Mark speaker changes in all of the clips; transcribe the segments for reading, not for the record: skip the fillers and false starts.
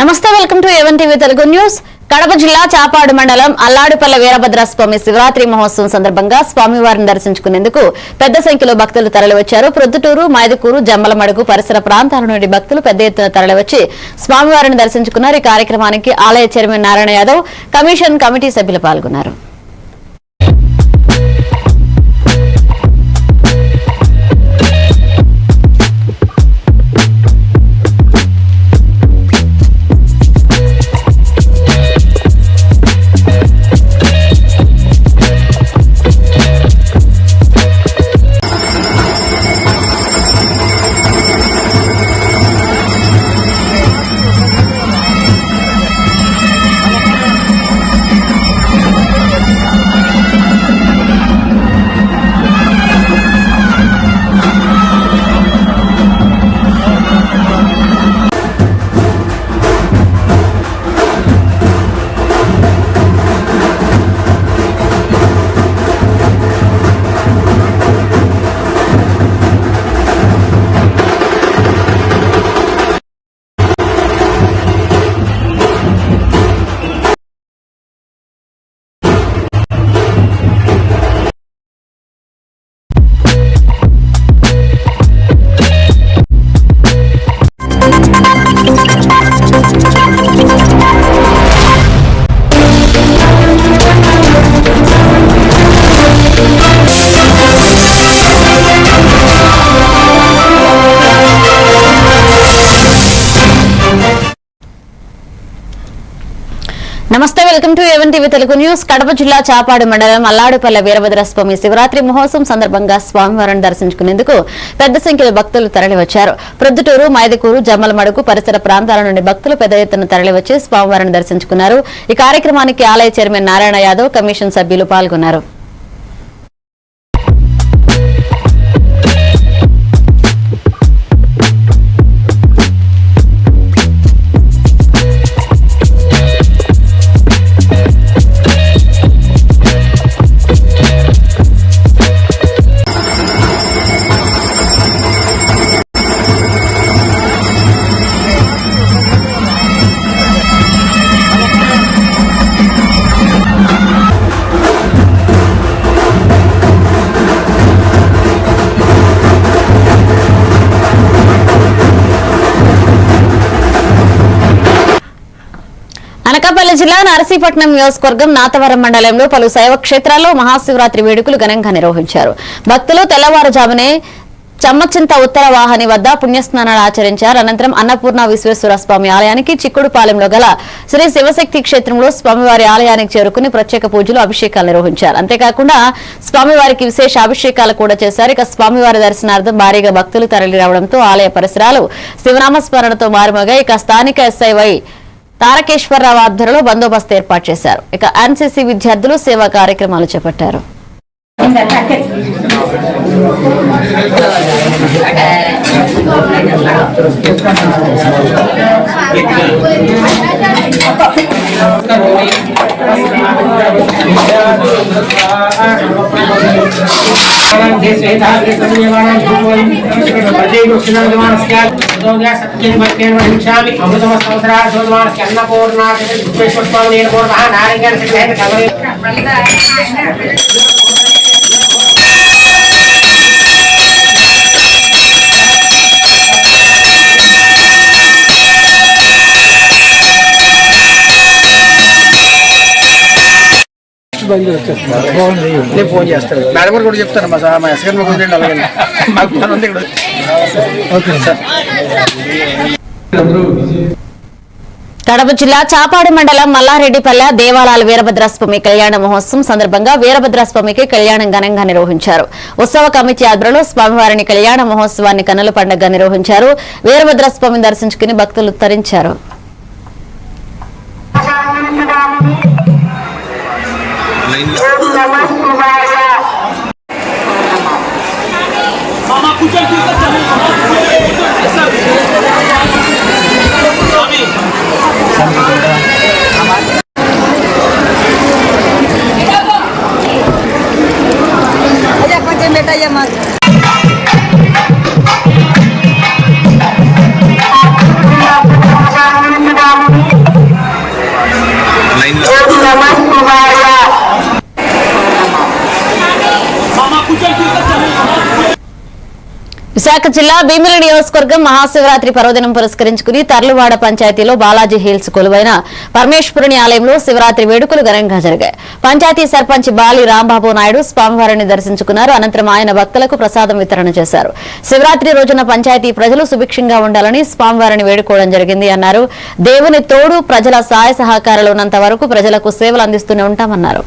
Speaker 1: నమస్తే welcome to A1 TV Telugu news. Kadapa జిల్లా చాపాడు మండలం అల్లాడుపల్లె వీరభద్రస్వామి శివరాత్రి మహోత్సవం సందర్భంగా స్వామివారిని దర్శించుకునేందుకు పెద్ద సంఖ్యలో భక్తులు తరలివచ్చారు. ప్రొద్దుటూరు, మైదుకూరు, జమ్మలమడుగు పరిసర ప్రాంతాల నుండి భక్తులు పెద్ద ఎత్తున తరలివచ్చి స్వామివారిని దర్శించుకున్నారు. ఈ కార్యక్రమానికి ఆలయ chairman Narayana Yadav, commission committee సభ్యులు పాల్గొన్నారు. నమస్తే welcome to A1 TV Telugu news. Kadapa జిల్లా చాపాడు మండలం అల్లాడుపల్లె వీరభద్రస్వామి శివరాత్రి మహోత్సవం సందర్భంగా స్వామివారిని దర్శించుకునేందుకు పెద్ద సంఖ్యలో భక్తులు తరలివచ్చారు. ప్రొద్దుటూరు, మైదుకూరు, జమ్మలమడుగు పరిసర ప్రాంతాల నుండి భక్తులు పెద్ద ఎత్తున తరలివచ్చి స్వామివారిని దర్శించుకున్నారు. ఈ కార్యక్రమానికి ఆలయ చైర్మన్ నారాయణ యాదవ్, కమిషన్ సభ్యులు పాల్గొన్నారు. అనకాపల్లి జిల్లా నరసీపట్నం నియోజకవర్గం నాతవరం మండలంలో పలు శైవ క్షేత్రాల్లో మహాశివరాత్రి వేడుకలు ఘనంగా నిర్వహించారు. భక్తులు తెల్లవారుజామునే చమ్మచింత ఉత్తర వాహని వద్ద పుణ్యస్నానాలు ఆచరించారు. అనంతరం అన్నపూర్ణ విశ్వేశ్వర స్వామి ఆలయానికి చిక్కుడుపాలెంలో గల శ్రీ శివశక్తి క్షేత్రంలో స్వామివారి ఆలయానికి చేరుకుని ప్రత్యేక పూజలు, అభిషేకాలు నిర్వహించారు. అంతేకాకుండా స్వామివారికి విశేష అభిషేకాలు కూడా చేశారు. ఇక స్వామివారి దర్శనార్థం భారీగా భక్తులు తరలి రావడంతో ఆలయ పరిసరాలు శివనామస్మరణతో మారుమోగాయి. ఇక స్థానిక ఎస్ఐవై తారకేశ్వరరావు ఆధ్వర్యంలో బందోబస్తు ఏర్పాటు చేశారు. ఇక ఎన్సీసీ విద్యార్థులు సేవా కార్యక్రమాలు చేపట్టారు.
Speaker 2: నేను ఫోన్ చేస్తాను. మేడం గారు కూడా చెప్తాను. మా ఎస్ఎన్ అలాగే మాకు పని ఉంది ఇక్కడ.
Speaker 1: కడప జిల్లా చాపాడు మండలం మల్లారెడ్డిపల్లె దేవాలయాల వీరభద్రస్వామి కళ్యాణ మహోత్సవం సందర్భంగా వీరభద్రస్వామికి కళ్యాణం ఘనంగా నిర్వహించారు. ఉత్సవ కమిటీ ఆధ్వర్యంలో స్వామివారిని కళ్యాణ మహోత్సవాన్ని కన్నుల పండుగగా నిర్వహించారు. వీరభద్రస్వామిని దర్శించుకుని భక్తులు తరించారు.
Speaker 3: Thank you.
Speaker 1: జిల్లా భీమిలి నియోజకవర్గం మహాశివరాత్రి పర్వదినం పురస్కరించుకుని తర్లువాడ పంచాయతీలో బాలాజీ హిల్స్ కొలువైన పరమేశ్వరుని ఆలయంలో శివరాత్రి వేడుకలు ఘనంగా జరిగాయి. పంచాయతీ సర్పంచ్ బాలి రాంబాబు నాయుడు స్వామివారిని దర్శించుకున్నారు. అనంతరం ఆయన భక్తులకు ప్రసాదం వితరణ చేశారు. శివరాత్రి రోజున పంచాయతీ ప్రజలు సుభిక్షంగా ఉండాలని స్వామివారిని వేడుకోవడం జరిగింది అన్నారు. దేవుని తోడు ప్రజల సహాయ సహకారాలు ఉన్నంత వరకు ప్రజలకు సేవలు అందిస్తూనే ఉంటామన్నారు.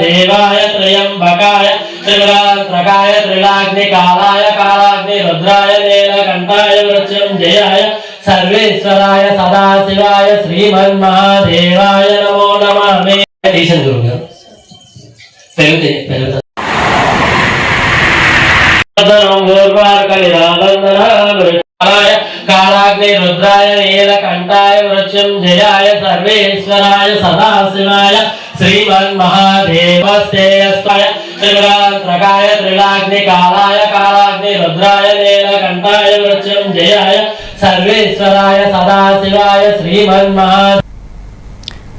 Speaker 3: देवाय त्र्यंबकाय त्रिपुरांतकाय त्रिलाग्निकालाय कालाग्नि रुद्राय नीलकंठाय मृत्युंजयाय सर्वेश्वराय सदाशिवाय श्रीमन्महादेवाय नमो नमः. ईशन गुरु कालाग्नि रुद्राय नीलकंठाय मृत्युंजयाय सर्वेश्वराय सदाशिवाय श्रीमन्महादेवस्तेयस्ताय त्रिपुरांतकाय त्रिलाग्निकालाय कालाग्नि रुद्राय नीलकंठाय मृत्युंजयाय सर्वेश्वराय सदाशिवाय श्रीमन्महा.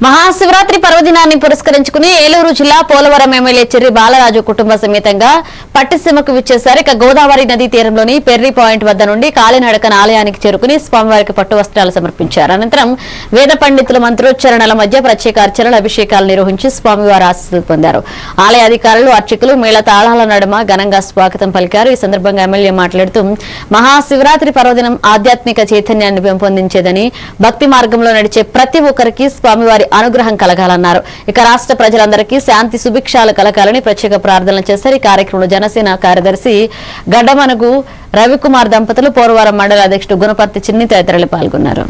Speaker 1: మహాశివరాత్రి పర్వదినాన్ని పురస్కరించుకుని ఏలూరు జిల్లా పోలవరం ఎమ్మెల్యే చెర్రి బాలరాజు కుటుంబ సమేతంగా పట్టిసీమకు విచ్చేశారు. ఇక గోదావరి నదీ తీరంలోని పెర్రీ పాయింట్ వద్ద నుండి కాలినడకన ఆలయానికి చేరుకుని స్వామివారికి పట్టు వస్త్రాలు సమర్పించారు. అనంతరం వేద పండితుల మంత్రోచ్చరణల మధ్య ప్రత్యేక అర్చనలు అభిషేకాలు నిర్వహించి స్వామివారి ఆశీస్సులు పొందారు. ఆలయ అధికారులు అర్చకులు మేళ తాళాల నడుమ ఘనంగా స్వాగతం పలికారు. ఈ సందర్భంగా ఎమ్మెల్యే మాట్లాడుతూ మహాశివరాత్రి పర్వదినం ఆధ్యాత్మిక చైతన్యాన్ని పెంపొందించేదని, భక్తి మార్గంలో నడిచే ప్రతి ఒక్కరికి స్వామివారి అనుగ్రహం కలగాలన్నారు. ఇక రాష్ట్ర ప్రజలందరికీ శాంతి సుభిక్షాలు కలగాలని ప్రత్యేక ప్రార్థనలు చేశారు. ఈ కార్యక్రమంలో జనసేన కార్యదర్శి గడ్డమనుగు రవికుమార్ దంపతులు, పోలవరం మండల అధ్యక్షుడు గుణపర్తి చిన్ని తదితరులు పాల్గొన్నారు.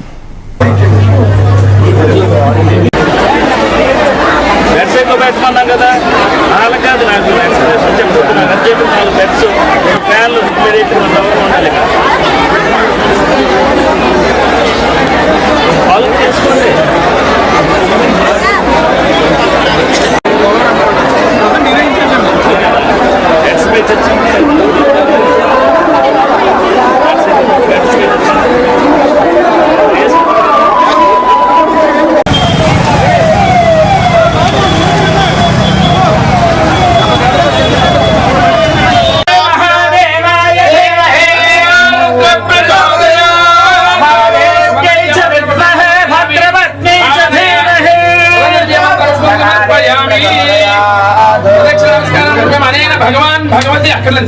Speaker 4: भगवान भगवती अकलन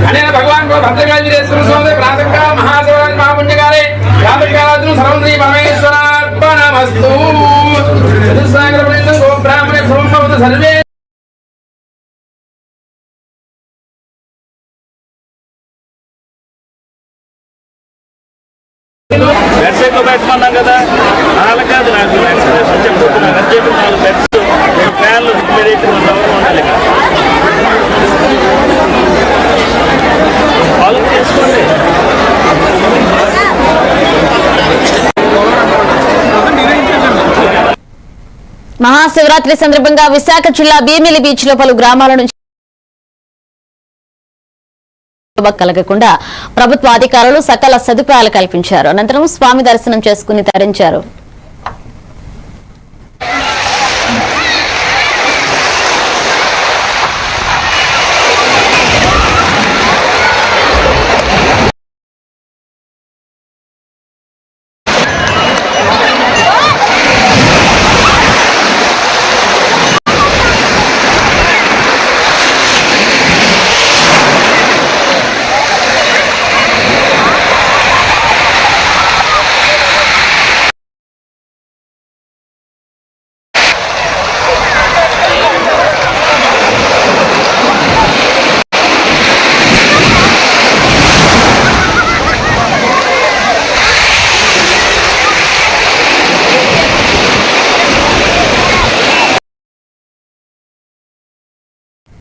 Speaker 4: अनेन भगवान को भद्रकालीश्वर स्वामी प्रातःकाल महाशिवरात्रि महापुण्यकाले रात्रिकालादि सर्वश्री परमेश्वरार्पणमस्तु. चतुस्सागरपर्यन्तं गो ब्राह्मणे सर्वं सर्वे
Speaker 5: వెబ్సైట్ లో పెట్టుకున్నాం కదా, నాలుగు కాదు నాకు చెప్పుకుంటున్నాను. అని చెప్పి 4 బెడ్స్ ఫ్యాన్లు ఇమ్మీడియట్ ఉండాలి. వాళ్ళు చేసుకోండి.
Speaker 1: మహాశివరాత్రి సందర్భంగా విశాఖ జిల్లా భీమిలి బీచ్ లో పలు గ్రామాల నుంచి కలగకుండా ప్రభుత్వ అధికారులు సకల సదుపాయాలు కల్పించారు. అనంతరం స్వామి దర్శనం చేసుకుని తరించారు.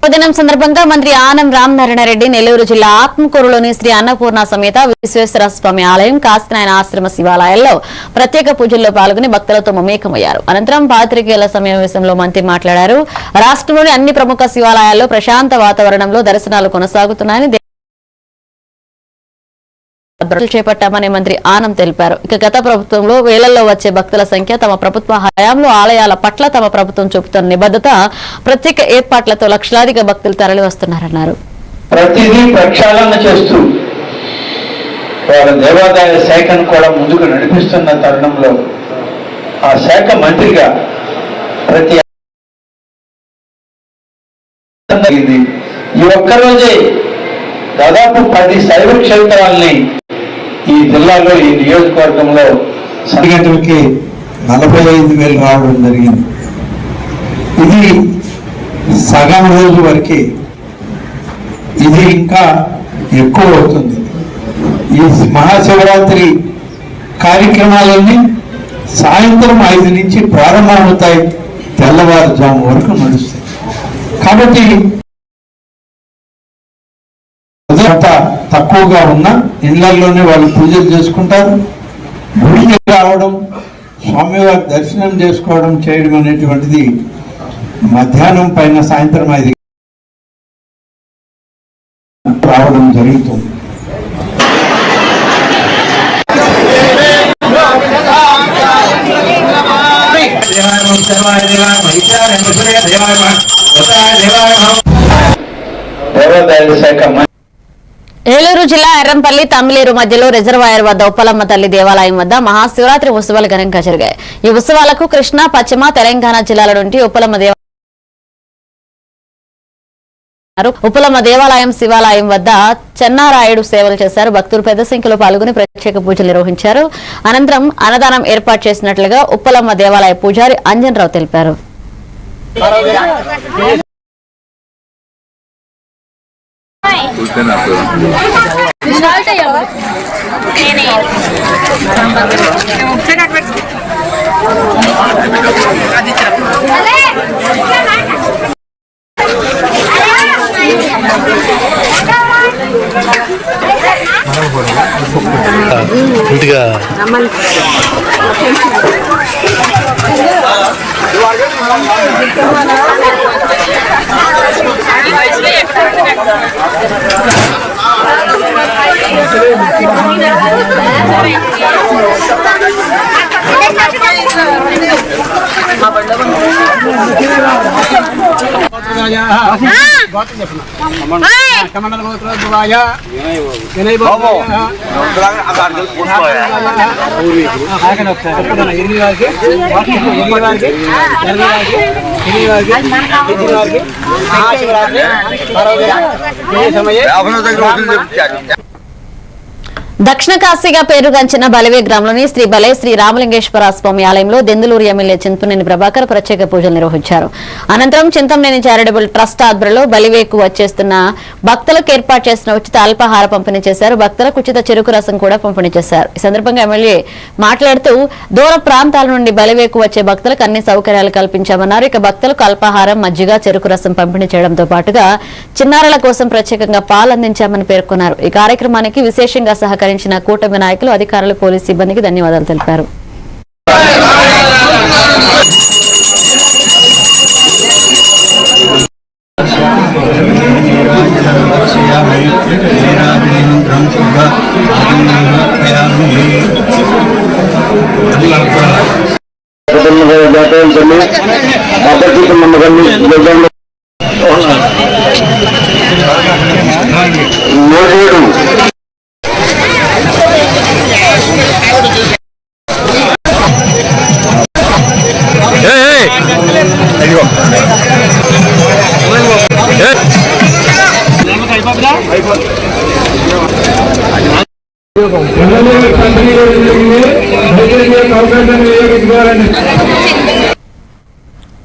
Speaker 1: పర్వదినం సందర్భంగా మంత్రి ఆనం రామనారాయణ రెడ్డి నెల్లూరు జిల్లా ఆత్మకూరులోని శ్రీ అన్నపూర్ణ సమేత విశ్వేశ్వర స్వామి ఆలయం, కాశీనాయన ఆశ్రమ శివాలయాల్లో ప్రత్యేక పూజల్లో పాల్గొని భక్తులతో మమేకమయ్యారు. అనంతరం పాత్రికేయుల సమావేశంలో మంత్రి మాట్లాడారు. రాష్ట్రంలోని అన్ని ప్రముఖ శివాలయాల్లో ప్రశాంత వాతావరణంలో దర్శనాలు కొనసాగుతున్నాయని చేపట్టామని మంత్రి ఆనం తెలిపారు. ఇక గత ప్రభుత్వంలో వేలల్లో వచ్చే భక్తుల సంఖ్య తమ ప్రభుత్వ హయాంలో ఆలయాల పట్ల తమ ప్రభుత్వం చూపుతున్న నిబద్ధత, ప్రత్యేక ఏర్పాట్లతో లక్షలాదిగా భక్తులు తరలి వస్తున్నారన్నారు.
Speaker 6: ప్రతిదీ ప్రక్షాళన చేస్తూ వాళ్ళ దేవాదాయ శాఖను కూడా ముందుకు నడిపిస్తున్న తరుణంలో ఆ శాఖ మంత్రిగా ప్రతి ఈ ఒక్కరోజే దాదాపు 10 శైవ క్షేత్రాలని ఈ జిల్లాలో ఈ నియోజకవర్గంలో గంటలకి 45,000 రావడం జరిగింది. ఇది సగం రోజు వరకే, ఇది ఇంకా ఎక్కువ అవుతుంది. ఈ మహాశివరాత్రి కార్యక్రమాలన్నీ సాయంత్రం 5 నుంచి ప్రారంభమవుతాయి, తెల్లవారుజాము వరకు నడుస్తాయి. కాబట్టి తక్కువగా ఉన్న ఇళ్లలోనే వాళ్ళు పూజలు చేసుకుంటారు. గుడికి రావడం, స్వామివారి దర్శనం చేసుకోవడం, చేయడం అనేటువంటిది మధ్యాహ్నం పైన సాయంత్రం 5 రావడం జరుగుతుంది. దేవాదాయ శాఖ
Speaker 1: ఏలూరు జిల్లా ఎర్రంపల్లి తమిళేరు మధ్యలో రిజర్వాయర్ వద్ద ఉప్పలమ్మ తల్లి దేవాలయం వద్ద మహాశివరాత్రి ఉత్సవాలు ఘనంగా జరిగాయి. ఈ ఉత్సవాలకు కృష్ణా, పశ్చిమ, తెలంగాణ జిల్లాల నుండి ఉప్పలమ్మ దేవాలయం శివాలయం వద్ద చెన్నారాయుడు సేవలు చేశారు. భక్తులు పెద్ద సంఖ్యలో పాల్గొని ప్రత్యేక పూజలు నిర్వహించారు. అనంతరం అన్నదానం ఏర్పాటు చేసినట్లుగా ఉప్పలమ్మ దేవాలయ పూజారి అంజన్రావు తెలిపారు. దక్షిణ కాశీగా పేరుగాంచిన బలివే గ్రామంలోని శ్రీ బలే శ్రీ రామలింగేశ్వర స్వామి ఆలయంలో దెందులూరు ఎమ్మెల్యే చింతమనేని ప్రభాకర్ ప్రత్యేక పూజలు నిర్వహించారు. అనంతరం చింతమనేని చారిటబుల్ ట్రస్ట్ ఆధ్వర్యంలో బలివేకు వచ్చేస్తున్న భక్తులకు ఏర్పాటు చేసిన ఉచిత అల్పాహార పంపిణీ చేశారు. భక్తులకు ఉచిత చెరుకు రసం కూడా పంపిణీ చేశారు. ఈ సందర్భంగా ఎమ్మెల్యే మాట్లాడుతూ దూర ప్రాంతాల నుండి బలివేకు వచ్చే భక్తులకు అన్ని సౌకర్యాలు కల్పించామన్నారు. ఇక భక్తులకు అల్పాహారం, మజ్జిగ, చెరుకు రసం పంపిణీ చేయడంతో పాటుగా చిన్నారుల కోసం ప్రత్యేకంగా పాలు అందించామని పేర్కొన్నారు. ఈ కార్యక్రమానికి విశేషంగా సహకరించిన కూటమి నాయకులు, అధికారులు, పోలీసు సిబ్బందికి ధన్యవాదాలు తెలిపారు.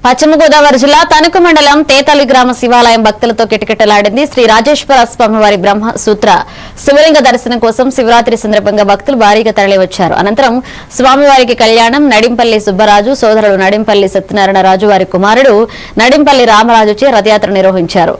Speaker 1: పశ్చిమ గోదావరి జిల్లా తణుకు మండలం తేతలి గ్రామ శివాలయం భక్తులతో కిటకిటలాడింది. శ్రీ రాజేశ్వర స్వామివారి బ్రహ్మసూత్ర శివలింగ దర్శనం కోసం శివరాత్రి సందర్భంగా భక్తులు భారీగా తరలివచ్చారు. అనంతరం స్వామివారికి కళ్యాణం, నడింపల్లి సుబ్బరాజు సోదరుడు నడింపల్లి సత్యనారాయణ రాజు వారి కుమారుడు నడింపల్లి రామరాజుచే రథయాత్ర నిర్వహించారు.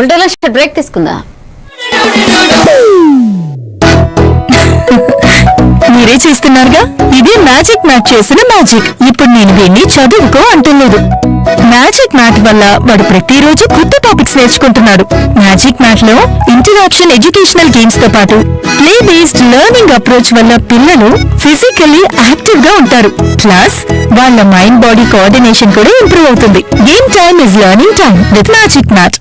Speaker 1: బుల్టన్ బ్రేక్ తీసుకుందా.
Speaker 7: మీరే చేస్తున్నారుగా, ఇదే మ్యాజిక్ మ్యాట్ చేసిన మ్యాజిక్. ఇప్పుడు నేను వీడిని చదువుకో అంటలేదు. మ్యాజిక్ మ్యాట్ వల్ల వాడు ప్రతిరోజు కొత్త టాపిక్స్ నేర్చుకుంటున్నాడు. మ్యాజిక్ మ్యాట్ లో ఇంటరాక్షన్ ఎడ్యుకేషనల్ గేమ్స్ తో పాటు ప్లే బేస్డ్ లెర్నింగ్ అప్రోచ్ వల్ల పిల్లలు ఫిజికల్లీ యాక్టివ్ గా ఉంటారు. ప్లస్ వాళ్ళ మైండ్ బాడీ కోఆర్డినేషన్ కూడా ఇంప్రూవ్ అవుతుంది. Game time is learning time with magic mat.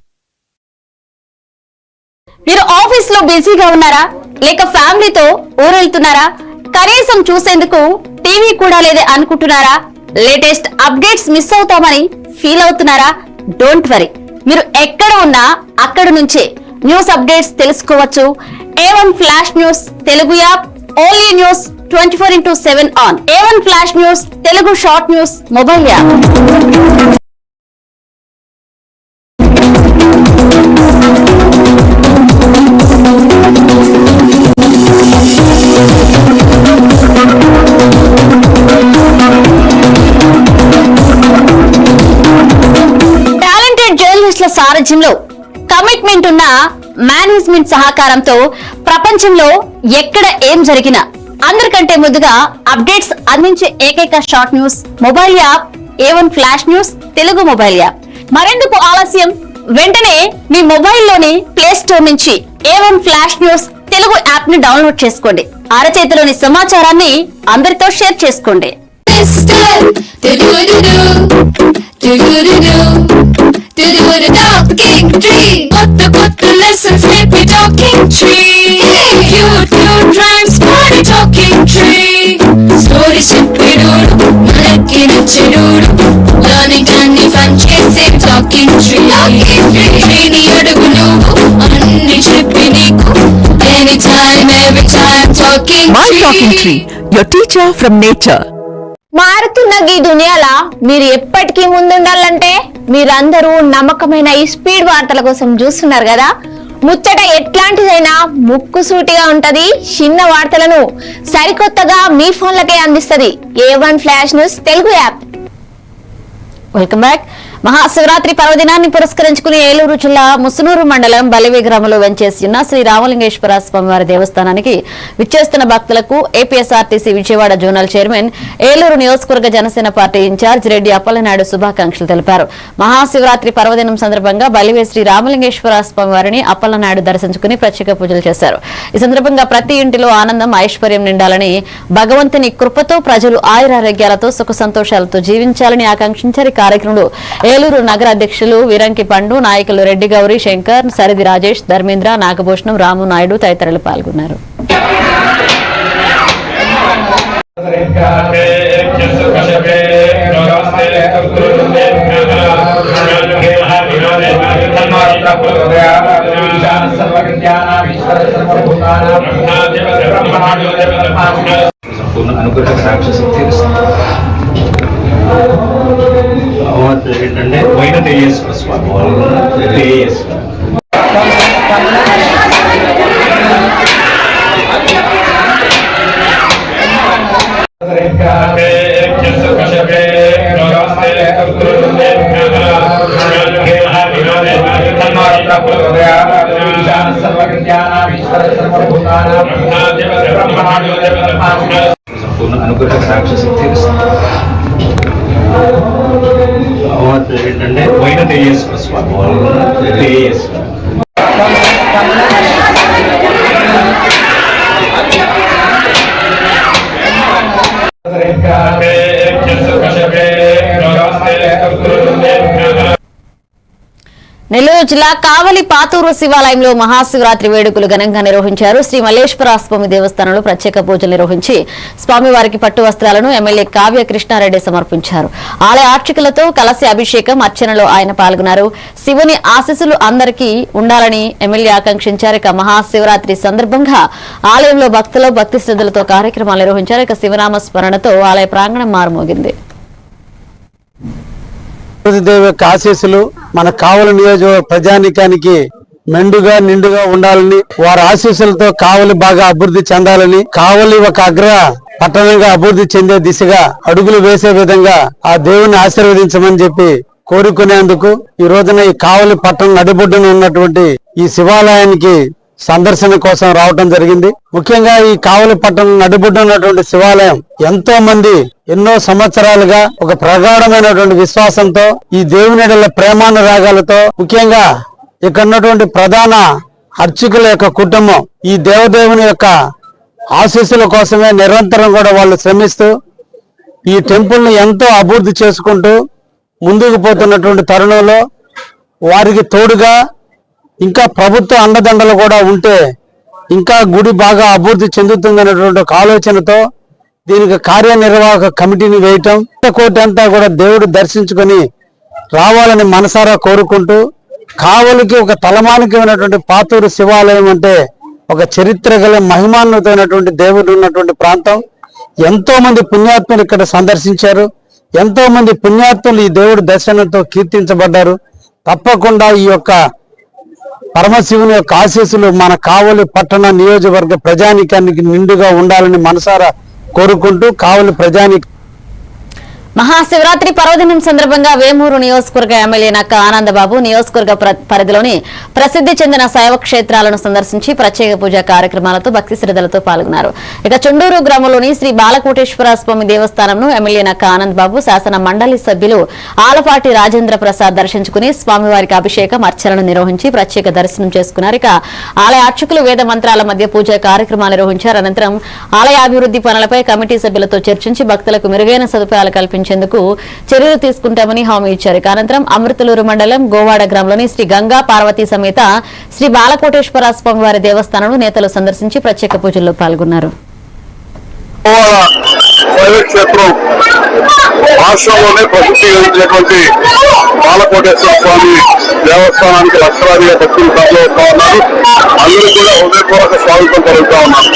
Speaker 1: మీరు ఆఫీస్ లో బిజీగా ఉన్నారా, లేక ఫ్యామిలీతో ఊరెళ్తున్నారా, కనీసం చూసేందుకు టీవీ కూడా లేదే అనుకుంటున్నారా, లేటెస్ట్ అప్డేట్స్ మిస్ అవుతామని ఫీల్ అవుతున్నారా? డోంట్ వరీ, మీరు ఎక్కడ ఉన్నా అక్కడ నుంచే న్యూస్ అప్డేట్స్ తెలుసుకోవచ్చు. A1 flash news Telugu app, only news 24/7 on. A1 flash news Telugu short news mobile app. సారథ్యంలో కమిట్మెంట్ ఉన్న మేనేజ్మెంట్ సహకారంతో ప్రపంచంలో ఎక్కడ ఏం జరిగినా అందరికంటే ముందుగా అప్డేట్స్ అందించే ఏకైక short news mobile app A1 flash news Telugu mobile app. మరెందుకు ఆలస్యం, వెంటనే మీ మొబైల్లోని ప్లే స్టోర్ నుంచి A1 flash news Telugu app ని డౌన్లోడ్ చేసుకోండి. అరచేతిలోని సమాచారాన్ని అందరితో షేర్ చేసుకోండి.
Speaker 8: Talking tree, కొత్త lessons నేర్పి talking tree. Cute rhymes పాడి talking tree. Stories చెప్పేడోడు మనకి నచ్చేడోడు. Learning అన్ని fun చేసే talking tree. నీ అడుగు నువ్వు అన్ని చెప్పి నీకు. Anytime, every time talking tree.
Speaker 7: My talking tree, your teacher from nature.
Speaker 1: మారుతున్న ఈ దునియాలా మీరు ఎప్పటికీ ముందుండాలంటే మీరందరూ నమ్మకమైన ఈ స్పీడ్ వార్తల కోసం చూస్తున్నారు కదా. ముచ్చట ఎట్లాంటిదైనా ముక్కుసూటిగా ఉంటది. చిన్న వార్తలను సరికొత్తగా మీ ఫోన్లకే అందిస్తది A1 flash news Telugu app. Welcome back. Mahashivratri పర్వదినాన్ని పురస్కరించుకుని ఏలూరు జిల్లా ముసునూరు మండలం బలివి గ్రామంలో వెంచేసి ఉన్న శ్రీ రామలింగేశ్వర స్వామివారి దేవస్థానానికి విచ్చేస్తున్న భక్తులకు APSRTC Vijayawada zonal chairman, Eluru నియోజకవర్గ జనసేన పార్టీ ఇన్ఛార్జ్ రెడ్డి అప్పలనాయుడు శుభాకాంక్షలు తెలిపారు. మహాశివరాత్రి పర్వదినం సందర్భంగా బలివి శ్రీ రామలింగేశ్వర స్వామివారిని అప్పలనాయుడు దర్శించుకుని ప్రత్యేక పూజలు చేశారు. ఈ సందర్భంగా ప్రతి ఇంటిలో ఆనందం, ఐశ్వర్యం నిండాలని, భగవంతుని కృపతో ప్రజలు ఆయురారోగ్యాలతో సుఖ సంతోషాలతో జీవించాలని ఆకాంక్షించారు. ఈ కార్యక్రమంలో ఏలూరు నగర అధ్యక్షులు వీరంకి పండు, నాయకులు రెడ్డి గౌరీ, శంకర్, సరిది రాజేష్, ధర్మేంద్ర, నాగభూషణం, రాము నాయుడు తదితరులు పాల్గొన్నారు.
Speaker 5: ఏంటంటే వైన తేజస్వ స్వామి సంపూర్ణ అనుగ్రహ రాక్షశక్తి ఏంటంటే వైన తేజస్వ స్వామి
Speaker 1: నెల్లూరు జిల్లా కావలి పాతూరు శివాలయంలో మహాశివరాత్రి వేడుకలు ఘనంగా నిర్వహించారు. శ్రీ మల్లేశ్వర స్వామి దేవస్థానంలో ప్రత్యేక పూజలు నిర్వహించి స్వామివారికి పట్టు వస్త్రాలను ఎమ్మెల్యే కావ్య కృష్ణారెడ్డి సమర్పించారు. ఆలయ ఆర్చికలతో కలశ అభిషేకం, అర్చనలో ఆయన పాల్గొన్నారు. శివుని ఆశీస్సులు అందరికీ ఉండాలని ఎమ్మెల్యే ఆకాంక్షించారు. ఇక మహాశివరాత్రి సందర్భంగా ఆలయంలో భక్తులు భక్తి శ్రద్ధలతో కార్యక్రమాలు నిర్వహించారు. ఇక శివనామ స్మరణతో ఆలయ ప్రాంగణం మారుమోగింది.
Speaker 9: దేవి యొక్క ఆశీస్సులు మన కావలి నియోజకవర్గ ప్రజానికానికి మెండుగా నిండుగా ఉండాలని, వారి ఆశీస్సులతో కావలి బాగా అభివృద్ధి చెందాలని, కావలి ఒక అగ్ర పట్టణంగా అభివృద్ధి చెందే దిశగా అడుగులు వేసే విధంగా ఆ దేవుని ఆశీర్వదించమని చెప్పి కోరుకునేందుకు ఈ రోజున ఈ కావలి పట్టణం నడిబొడ్డున ఉన్నటువంటి ఈ శివాలయానికి సందర్శన కోసం రావడం జరిగింది. ముఖ్యంగా ఈ కావలి పట్టణం నడిబొడ్డున ఉన్నటువంటి శివాలయం ఎంతో మంది ఎన్నో సంవత్సరాలుగా ఒక ప్రగాఢమైనటువంటి విశ్వాసంతో ఈ దేవుని ప్రేమానురాగాలతో ముఖ్యంగా ఇక్కడ ఉన్నటువంటి ప్రధాన అర్చకుల యొక్క కుటుంబం ఈ దేవదేవుని యొక్క ఆశీస్సుల కోసమే నిరంతరం కూడా వాళ్ళు శ్రమిస్తూ ఈ టెంపుల్ ని ఎంతో అభివృద్ధి చేసుకుంటూ ముందుకు పోతున్నటువంటి తరుణంలో వారికి తోడుగా ఇంకా ప్రభుత్వ అండదండలు కూడా ఉంటే ఇంకా గుడి బాగా అభివృద్ధి చెందుతుందనేటువంటి ఒక ఆలోచనతో దీనికి కార్యనిర్వాహక కమిటీని వేయటం కోటి అంతా కూడా దేవుడు దర్శించుకొని రావాలని మనసారా కోరుకుంటూ కావలికి ఒక తలమానికి ఉన్నటువంటి పాతూరు శివాలయం అంటే ఒక చరిత్ర గల మహిమాన్వితమైనటువంటి దేవుడు ఉన్నటువంటి ప్రాంతం. ఎంతో మంది పుణ్యాత్ములు ఇక్కడ సందర్శించారు. ఎంతో మంది పుణ్యాత్ములు ఈ దేవుడి దర్శనంతో కీర్తించబడ్డారు. తప్పకుండా ఈ యొక్క పరమశివుని యొక్క ఆశీస్సులు మన కావలి పట్టణ నియోజకవర్గ ప్రజానీకానికి నిండుగా ఉండాలని మనసారా కోరుకుంటూ కావలి ప్రజానీక
Speaker 1: మహాశివరాత్రి పర్వదినం సందర్భంగా వేమూరు నియోజకవర్గ ఎమ్మెల్యే నక్క ఆనందబాబు నియోజకవర్గ పరిధిలోని ప్రసిద్ధి చెందిన శైవ క్షేత్రాలను సందర్శించి ప్రత్యేక పూజా కార్యక్రమాలతో భక్తి శ్రద్ధలతో పాల్గొన్నారు. ఇక చుండూరు గ్రామంలోని శ్రీ బాలకోటేశ్వర స్వామి దేవస్థానంను ఎమ్మెల్యే నక్క ఆనందబాబు శాసన మండలి సభ్యులు ఆలపాటి రాజేంద్ర ప్రసాద్ దర్శించుకుని స్వామివారికి అభిషేకం అర్చనలు నిర్వహించి ప్రత్యేక దర్శనం చేసుకున్నారు. ఇక ఆలయ అర్చకులు వేద మంత్రాల మధ్య పూజా కార్యక్రమాలు నిర్వహించారు. అనంతరం ఆలయ అభివృద్ధి పనులపై కమిటీ సభ్యులతో చర్చించి భక్తులకు మెరుగైన సదుపాయాలు కల్పించారు చర్యలు తీసుకుంటామని హామీ ఇచ్చారు. అనంతరం అమృతలూరు మండలం గోవాడ గ్రామంలోని శ్రీ గంగా పార్వతీ సమేత శ్రీ బాలకోటేశ్వర స్వామి వారి దేవస్థానం నేతలు సందర్శించి ప్రత్యేక పూజల్లో పాల్గొన్నారు.
Speaker 10: క్షేత్రం రాష్ట్రంలోనే ప్రసిద్ధి కలిగినటువంటి బాలకోటేశ్వర స్వామి దేవస్థానానికి లక్షలాదిగా భక్తులు తరలి వస్తా ఉన్నారు. అందరూ కూడా హృదయపూర్వక స్వాగతం పలుకుతా ఉన్నారు.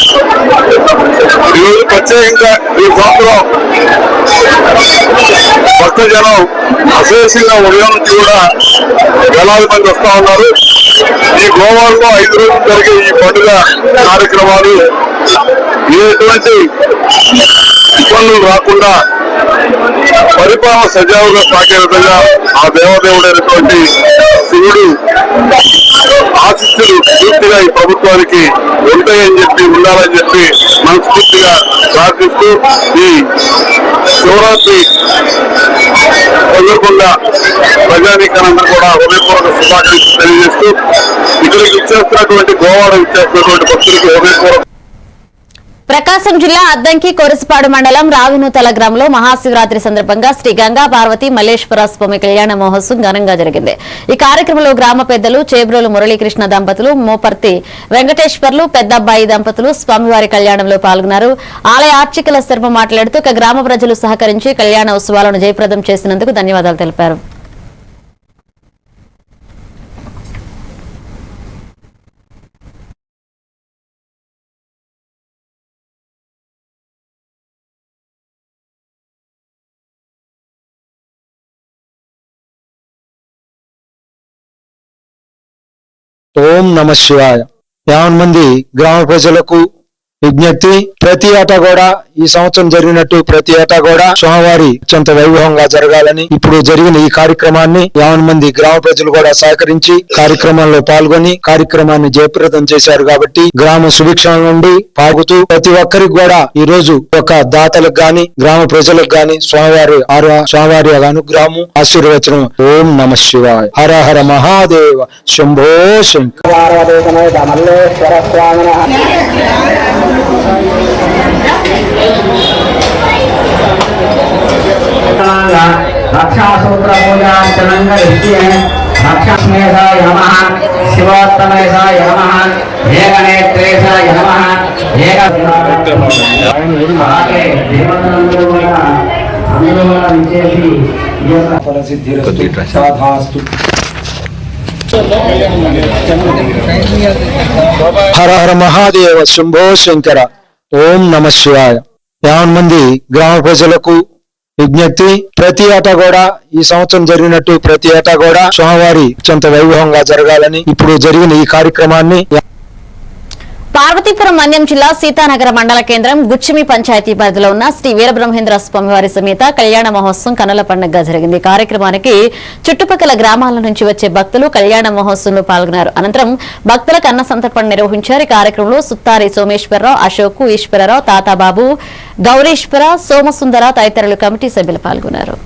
Speaker 10: ఈరోజు ప్రత్యేకంగా ఈ సంవత్సరం భక్తజనం అశేషంగా ఉదయం నుంచి కూడా వేలాది మంది వస్తా ఉన్నారు. ఈ గోవాలో 5 రోజులు జరిగే ఈ పండుగ కార్యక్రమాలు ఎటువంటి ఇబ్బందులు రాకుండా పరిపాలన సజావుగా సాగే విధంగా ఆ దేవదేవుడైనటువంటి శివుడు ఆశిస్సులు పూర్తిగా ఈ ప్రభుత్వానికి ఉంటాయని చెప్పి ఉండాలని చెప్పి మనస్ఫూర్తిగా ప్రార్థిస్తూ ఈ శివరాత్రి పొందకుండా ప్రజానీకానందరూ కూడా హృదయపూర్వక శుభాకాంక్షలు తెలియజేస్తూ ఇక్కడికి ఇచ్చేస్తున్నటువంటి గోవాడ ఇచ్చేస్తున్నటువంటి భక్తులకు హృదయపూర్వక.
Speaker 1: ప్రకాశం జిల్లా అద్దంకి కొరసపాడు మండలం రావినూతల గ్రామంలో మహాశివరాత్రి సందర్భంగా శ్రీ గంగా పార్వతి మల్లేశ్వర స్వామి కళ్యాణ మహోత్సవం ఘనంగా జరిగింది. ఈ కార్యక్రమంలో గ్రామ పెద్దలు చేబ్రోలు మురళీకృష్ణ దంపతులు, మోపర్తి వెంకటేశ్వర్లు పెద్దబ్బాయి దంపతులు స్వామివారి కళ్యాణంలో పాల్గొన్నారు. ఆలయ ఆర్చికల శర్మ మాట్లాడుతూ గ్రామ ప్రజలు సహకరించి కళ్యాణ ఉత్సవాలను జయప్రదం చేసినందుకు ధన్యవాదాలు తెలిపారు.
Speaker 9: ఓం నమ శివాయ. 50 మంది గ్రామ ప్రజలకు విజ్ఞప్తి, ప్రతి ఏటా కూడా ఈ సంవత్సరం జరిగినట్టు ప్రతి ఏటా కూడా స్వామివారి అత్యంత వైభవంగా జరగాలని ఇప్పుడు జరిగిన ఈ కార్యక్రమాన్ని 50 మంది గ్రామ ప్రజలు కూడా సహకరించి కార్యక్రమంలో పాల్గొని కార్యక్రమాన్ని జయప్రదం చేశారు. కాబట్టి గ్రామ సుభిక్షణ నుండి పాగుతూ ప్రతి ఒక్కరికి కూడా ఈ రోజు ఒక దాతలకు గాని గ్రామ ప్రజలకు గాని స్వామివారి అనుగ్రహము ఆశీర్వచనం. ఓం నమ శివాయ. హర హర మహాదేవ శంభో శంకర.
Speaker 11: రక్షాసూత్ర పూజార్చనంగా రక్షస్మేషాయ నమః, శివోత్తమేషాయ నమః, ఏకనేత్రేషాయ నమః, అలాగే దేవతలందరూ కూడా అందరూ కూడా విచ్చేసి ఈ యొక్క ఫలసిద్ధిరస్తు సాధాస్తు.
Speaker 9: హర హర మహాదేవ శంభో శంకర. ఓం నమ శివాయ. 50 మంది గ్రామ ప్రజలకు విజ్ఞప్తి, ప్రతి ఏటా కూడా ఈ సంవత్సరం జరిగినట్టు ప్రతి ఏటా కూడా స్వామివారి అత్యంత వైభవంగా జరగాలని ఇప్పుడు జరిగిన ఈ కార్యక్రమాన్ని
Speaker 1: పార్వతీపురం మన్యం జిల్లా సీతానగర మండల కేంద్రం గుచ్చిమి పంచాయతీ పరిధిలో ఉన్న శ్రీ వీరబ్రహ్మేంద్ర స్వామివారి సమేత కళ్యాణ మహోత్సవం కనుల పండుగగా జరిగింది. కార్యక్రమానికి చుట్టుపక్కల గ్రామాల నుంచి వచ్చే భక్తులు కళ్యాణ మహోత్సవంలో పాల్గొన్నారు. అనంతరం భక్తులకు అన్న సంతర్పణ నిర్వహించారు. ఈ కార్యక్రమంలో సుత్తారి సోమేశ్వరరావు, అశోక్, ఈశ్వరరావు, తాతాబాబు, గౌరీశ్వర, సోమసుందర తదితరులు కమిటీ సభ్యులు పాల్గొన్నారు.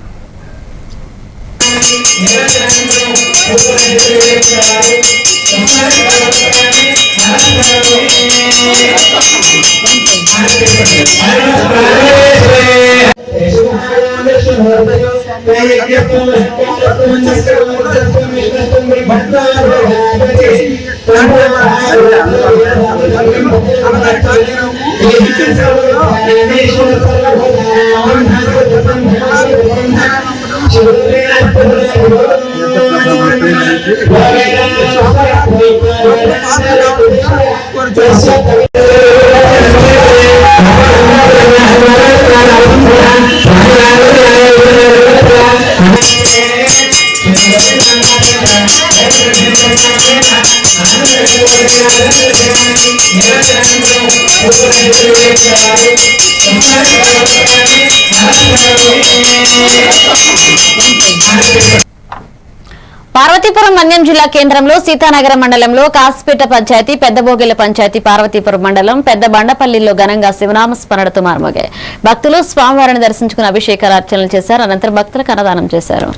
Speaker 1: పార్వతీపురం మన్యం జిల్లా కేంద్రంలో సీతానగర మండలంలో కాసిపేట పంచాయతీ, పెద్దబోగెల పంచాయతీ, పార్వతీపురం మండలం పెద్ద బండపల్లిలో ఘనంగా శివనామ స్మరణతో మార్మోగాయి. భక్తులు స్వామివారిని దర్శించుకుని అభిషేకాలు, అర్చనలు చేశారు. అనంతరం భక్తులకు అన్నదానం చేశారు.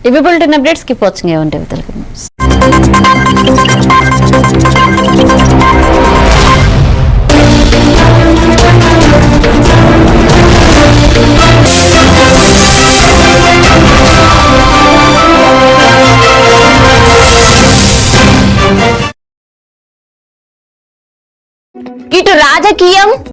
Speaker 1: ఇవి బులెటిన్ అప్డేట్స్. కీప్ వాచింగ్ ఏవంటే తెలుగు న్యూస్. ఇటు రాజకీయం